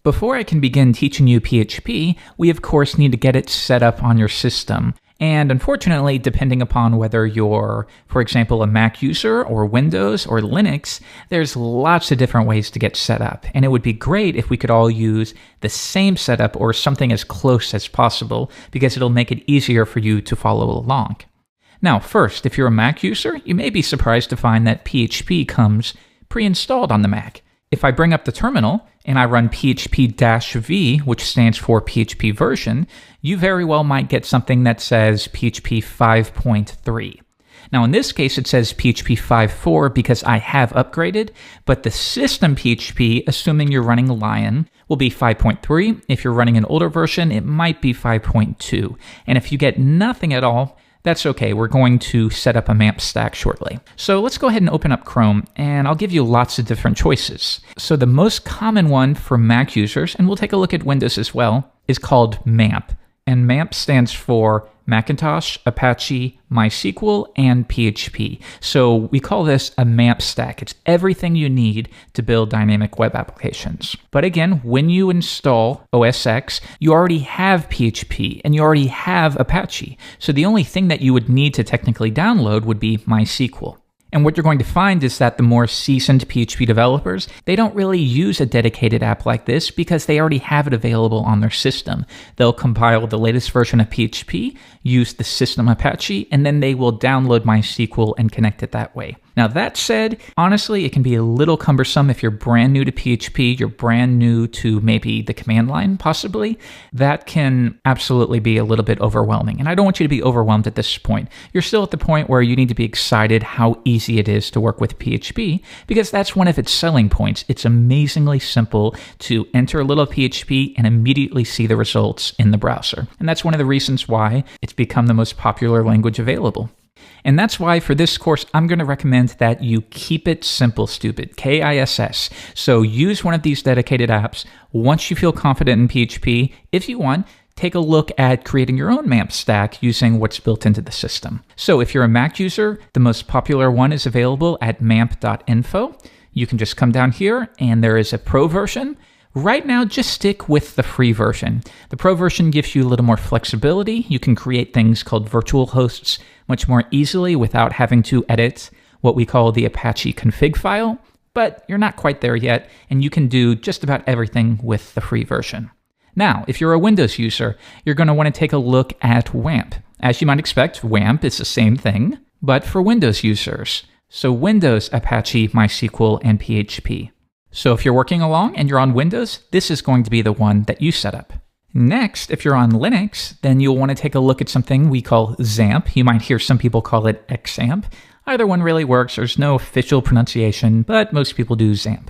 Before I can begin teaching you PHP, we of course need to get it set up on your system. And unfortunately, depending upon whether you're, for example, a Mac user or Windows or Linux, there's lots of different ways to get set up. And it would be great if we could all use the same setup or something as close as possible, because it'll make it easier for you to follow along. Now, first, if you're a Mac user, you may be surprised to find that PHP comes pre-installed on the Mac. If I bring up the terminal and I run php-v, which stands for PHP version, you very well might get something that says PHP 5.3. Now in this case it says PHP 5.4 because I have upgraded, but the system PHP, assuming you're running Lion, will be 5.3. If you're running an older version, it might be 5.2. And if you get nothing at all, that's okay. We're going to set up a MAMP stack shortly. So let's go ahead and open up Chrome, and I'll give you lots of different choices. So the most common one for Mac users, and we'll take a look at Windows as well, is called MAMP. And MAMP stands for Macintosh, Apache, MySQL, and PHP. So we call this a MAMP stack. It's everything you need to build dynamic web applications. But again, when you install OS X, you already have PHP and you already have Apache. So the only thing that you would need to technically download would be MySQL. And what you're going to find is that the more seasoned PHP developers, they don't really use a dedicated app like this because they already have it available on their system. They'll compile the latest version of PHP, use the system Apache, and then they will download MySQL and connect it that way. Now that said, honestly, it can be a little cumbersome if you're brand new to PHP, you're brand new to maybe the command line, possibly. That can absolutely be a little bit overwhelming. And I don't want you to be overwhelmed at this point. You're still at the point where you need to be excited how easy it is to work with PHP, because that's one of its selling points. It's amazingly simple to enter a little PHP and immediately see the results in the browser. And that's one of the reasons why it's become the most popular language available. And that's why for this course, I'm going to recommend that you keep it simple, stupid, KISS. So use one of these dedicated apps. Once you feel confident in PHP, if you want, take a look at creating your own MAMP stack using what's built into the system. So if you're a Mac user, the most popular one is available at mamp.info. You can just come down here and there is a pro version. Right now, just stick with the free version. The pro version gives you a little more flexibility. You can create things called virtual hosts much more easily without having to edit what we call the Apache config file, but you're not quite there yet, and you can do just about everything with the free version. Now, if you're a Windows user, you're going to want to take a look at WAMP. As you might expect, WAMP is the same thing, but for Windows users. So Windows, Apache, MySQL, and PHP. So if you're working along and you're on Windows, this is going to be the one that you set up. Next, if you're on Linux, then you'll want to take a look at something we call XAMPP. You might hear some people call it XAMPP. Either one really works. There's no official pronunciation, but most people do XAMPP.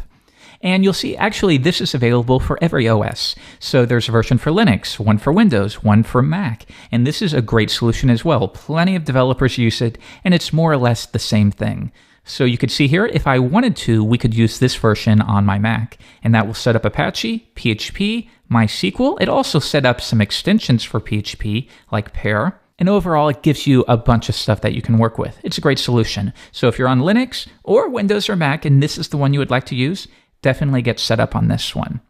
And you'll see actually this is available for every OS. So there's a version for Linux, one for Windows, one for Mac. And this is a great solution as well. Plenty of developers use it, and it's more or less the same thing. So you could see here, if I wanted to, we could use this version on my Mac, and that will set up Apache, PHP, MySQL. It also set up some extensions for PHP, like Pair, and overall it gives you a bunch of stuff that you can work with. It's a great solution. So if you're on Linux or Windows or Mac, and this is the one you would like to use, definitely get set up on this one.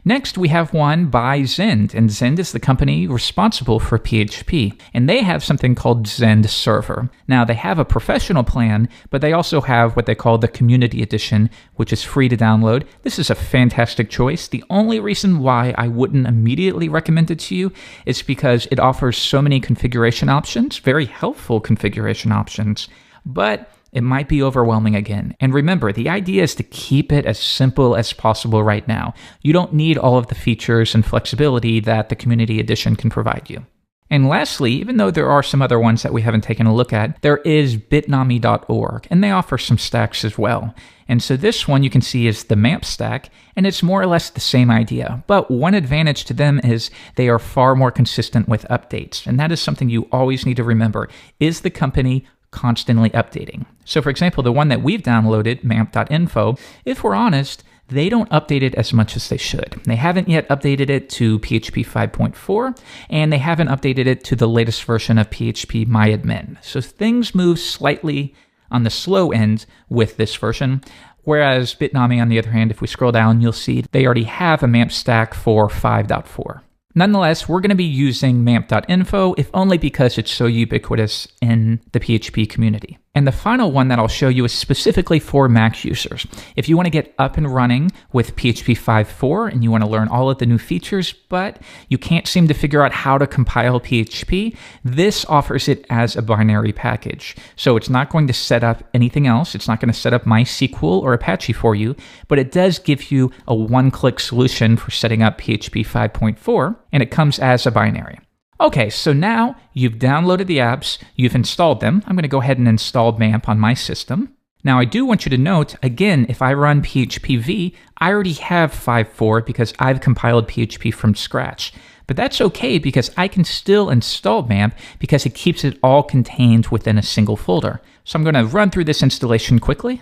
Next, we have one by Zend, and Zend is the company responsible for PHP, and they have something called Zend Server. Now, they have a professional plan, but they also have what they call the Community Edition, which is free to download. This is a fantastic choice. The only reason why I wouldn't immediately recommend it to you is because it offers so many configuration options, very helpful configuration options, but it might be overwhelming again. And remember, the idea is to keep it as simple as possible right now. You don't need all of the features and flexibility that the Community Edition can provide you. And lastly, even though there are some other ones that we haven't taken a look at, there is bitnami.org, and they offer some stacks as well. And so this one you can see is the MAMP stack, and it's more or less the same idea. But one advantage to them is they are far more consistent with updates. And that is something you always need to remember. Is the company constantly updating? So for example, the one that we've downloaded, mamp.info, if we're honest, they don't update it as much as they should. They haven't yet updated it to PHP 5.4, and they haven't updated it to the latest version of PHP MyAdmin. So things move slightly on the slow end with this version. Whereas Bitnami, on the other hand, if we scroll down, you'll see they already have a MAMP stack for 5.4. Nonetheless, we're going to be using mamp.info, if only because it's so ubiquitous in the PHP community. And the final one that I'll show you is specifically for Mac users. If you want to get up and running with PHP 5.4 and you want to learn all of the new features, but you can't seem to figure out how to compile PHP, this offers it as a binary package. So it's not going to set up anything else. It's not going to set up MySQL or Apache for you, but it does give you a one-click solution for setting up PHP 5.4, and it comes as a binary. Okay, so now you've downloaded the apps, you've installed them. I'm going to go ahead and install MAMP on my system. Now I do want you to note, again, if I run PHPV, I already have 5.4 because I've compiled PHP from scratch. But that's okay because I can still install MAMP because it keeps it all contained within a single folder. So I'm going to run through this installation quickly.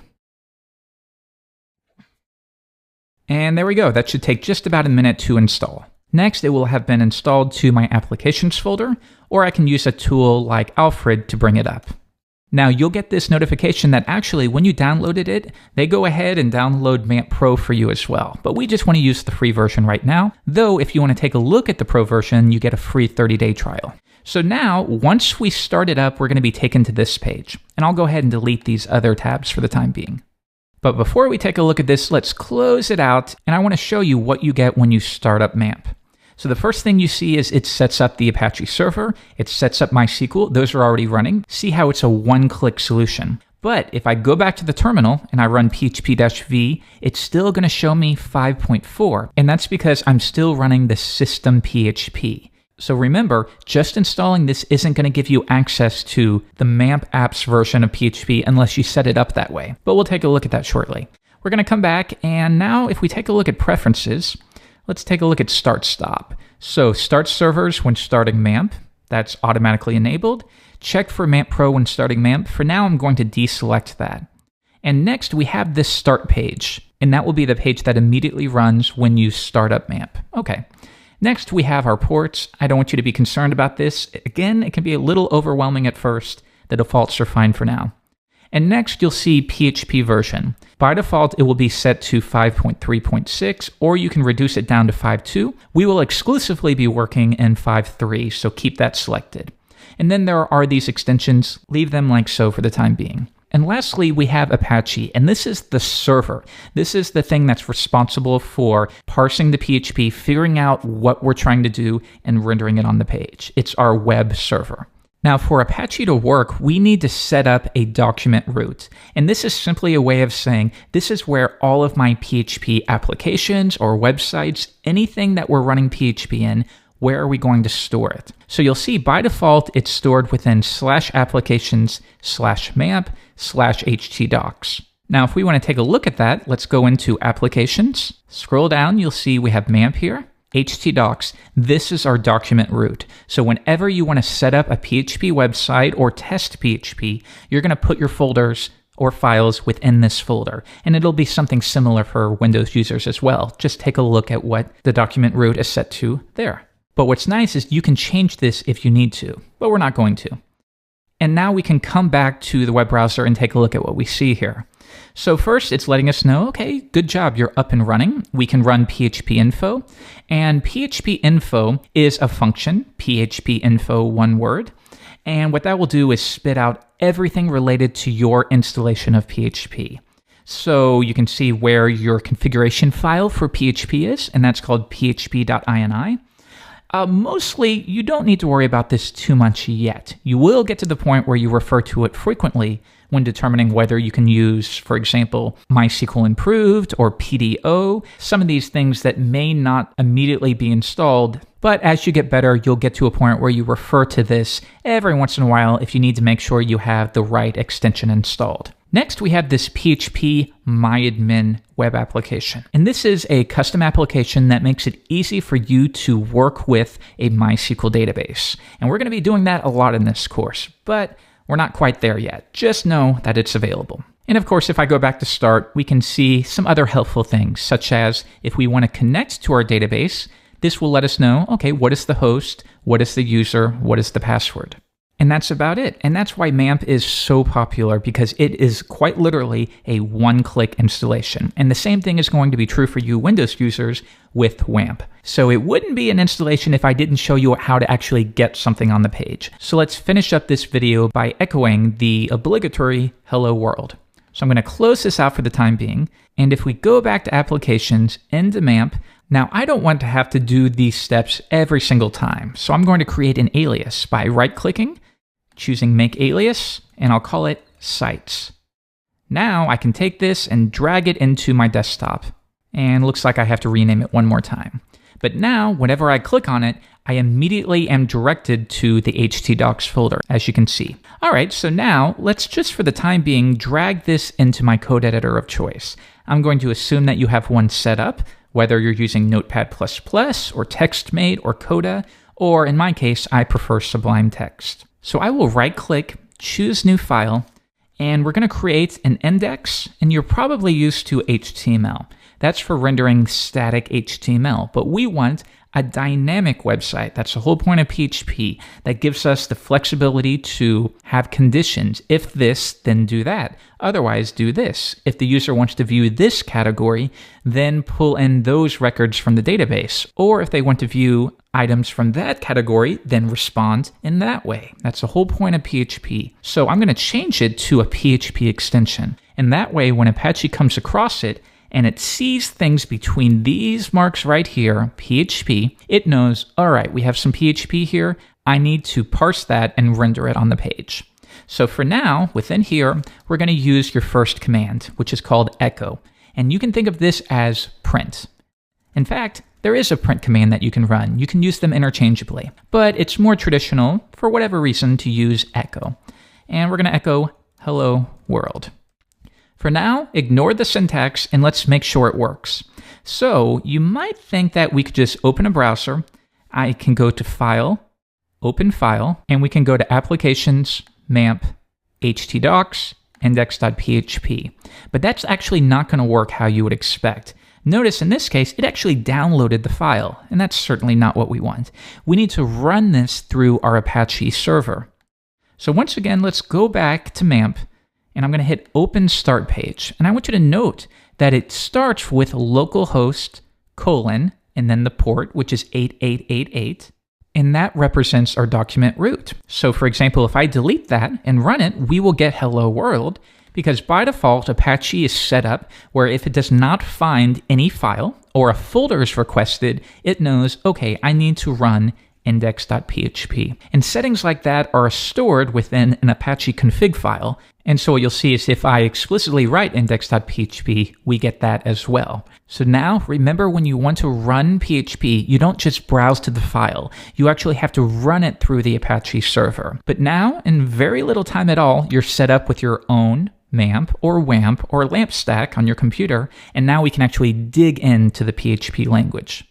And there we go. That should take just about a minute to install. Next, it will have been installed to my applications folder, or I can use a tool like Alfred to bring it up. Now, you'll get this notification that actually, when you downloaded it, they go ahead and download MAMP Pro for you as well. But we just want to use the free version right now, though if you want to take a look at the Pro version, you get a free 30-day trial. So now, once we start it up, we're going to be taken to this page. And I'll go ahead and delete these other tabs for the time being. But before we take a look at this, let's close it out, and I want to show you what you get when you start up MAMP. So the first thing you see is it sets up the Apache server, it sets up MySQL, those are already running. See how it's a one-click solution. But if I go back to the terminal and I run php-v, it's still going to show me 5.4, and that's because I'm still running the system PHP. So remember, just installing this isn't going to give you access to the MAMP apps version of PHP unless you set it up that way. But we'll take a look at that shortly. We're going to come back, and now if we take a look at preferences, let's take a look at Start Stop. So start servers when starting MAMP, that's automatically enabled. Check for MAMP Pro when starting MAMP. For now, I'm going to deselect that. And next, we have this start page, and that will be the page that immediately runs when you start up MAMP. Okay. Next, we have our ports. I don't want you to be concerned about this. Again, it can be a little overwhelming at first. The defaults are fine for now. And next, you'll see PHP version. By default, it will be set to 5.3.6, or you can reduce it down to 5.2. We will exclusively be working in 5.3, so keep that selected. And then there are these extensions. Leave them like so for the time being. And lastly, we have Apache, and this is the server. This is the thing that's responsible for parsing the PHP, figuring out what we're trying to do, and rendering it on the page. It's our web server. Now, for Apache to work, we need to set up a document root. And this is simply a way of saying, this is where all of my PHP applications or websites, anything that we're running PHP in, where are we going to store it? So you'll see by default, it's stored within /applications/mamp/htdocs. Now, if we want to take a look at that, let's go into Applications. Scroll down, you'll see we have MAMP here. htdocs, this is our document root. So whenever you want to set up a PHP website or test PHP, you're going to put your folders or files within this folder. And it'll be something similar for Windows users as well. Just take a look at what the document root is set to there. But what's nice is you can change this if you need to, but we're not going to. And now we can come back to the web browser and take a look at what we see here. So first, it's letting us know, okay, good job, you're up and running. We can run PHP info, and PHP info is a function, PHP info, one word. And what that will do is spit out everything related to your installation of PHP. So you can see where your configuration file for PHP is, and that's called php.ini. Mostly, you don't need to worry about this too much yet. You will get to the point where you refer to it frequently when determining whether you can use, for example, MySQL Improved or PDO, some of these things that may not immediately be installed. But as you get better, you'll get to a point where you refer to this every once in a while if you need to make sure you have the right extension installed. Next, we have this PHP MyAdmin web application. And this is a custom application that makes it easy for you to work with a MySQL database. And we're going to be doing that a lot in this course, but we're not quite there yet. Just know that it's available. And of course, if I go back to start, we can see some other helpful things, such as if we want to connect to our database, this will let us know, okay, what is the host, what is the user, what is the password. And that's about it. And that's why MAMP is so popular, because it is quite literally a one-click installation. And the same thing is going to be true for you Windows users with WAMP. So it wouldn't be an installation if I didn't show you how to actually get something on the page. So let's finish up this video by echoing the obligatory hello world. So I'm going to close this out for the time being. And if we go back to Applications, into MAMP, now I don't want to have to do these steps every single time. So I'm going to create an alias by right-clicking, choosing Make Alias, and I'll call it Sites. Now I can take this and drag it into my desktop. And looks like I have to rename it one more time. But now, whenever I click on it, I immediately am directed to the htdocs folder, as you can see. All right, so now let's just for the time being drag this into my code editor of choice. I'm going to assume that you have one set up, whether you're using Notepad++ or TextMate or Coda, or in my case, I prefer Sublime Text. So I will right-click, choose New File, and we're going to create an index, and you're probably used to HTML. That's for rendering static HTML, but we want a dynamic website. That's the whole point of PHP. That gives us the flexibility to have conditions. If this, then do that. Otherwise, do this. If the user wants to view this category, then pull in those records from the database. Or if they want to view items from that category, then respond in that way. That's the whole point of PHP. So I'm going to change it to a PHP extension. And that way, when Apache comes across it, and it sees things between these marks right here, PHP, it knows, all right, we have some PHP here. I need to parse that and render it on the page. So for now, within here, we're going to use your first command, which is called echo. And you can think of this as print. In fact, there is a print command that you can run. You can use them interchangeably, but it's more traditional, for whatever reason, to use echo. And we're going to echo hello world. For now, ignore the syntax and let's make sure it works. So you might think that we could just open a browser. I can go to File, Open File, and we can go to Applications, MAMP, htdocs, index.php. But that's actually not going to work how you would expect. Notice in this case, it actually downloaded the file, and that's certainly not what we want. We need to run this through our Apache server. So once again, let's go back to MAMP, and I'm going to hit Open Start Page. And I want you to note that it starts with localhost : and then the port, which is 8888. And that represents our document root. So for example, if I delete that and run it, we will get hello world, because by default, Apache is set up where if it does not find any file or a folder is requested, it knows, okay, I need to run index.php. And settings like that are stored within an Apache config file. And so what you'll see is if I explicitly write index.php, we get that as well. So now remember, when you want to run PHP, you don't just browse to the file. You actually have to run it through the Apache server. But now, in very little time at all, you're set up with your own MAMP or WAMP or LAMP stack on your computer, and now we can actually dig into the PHP language.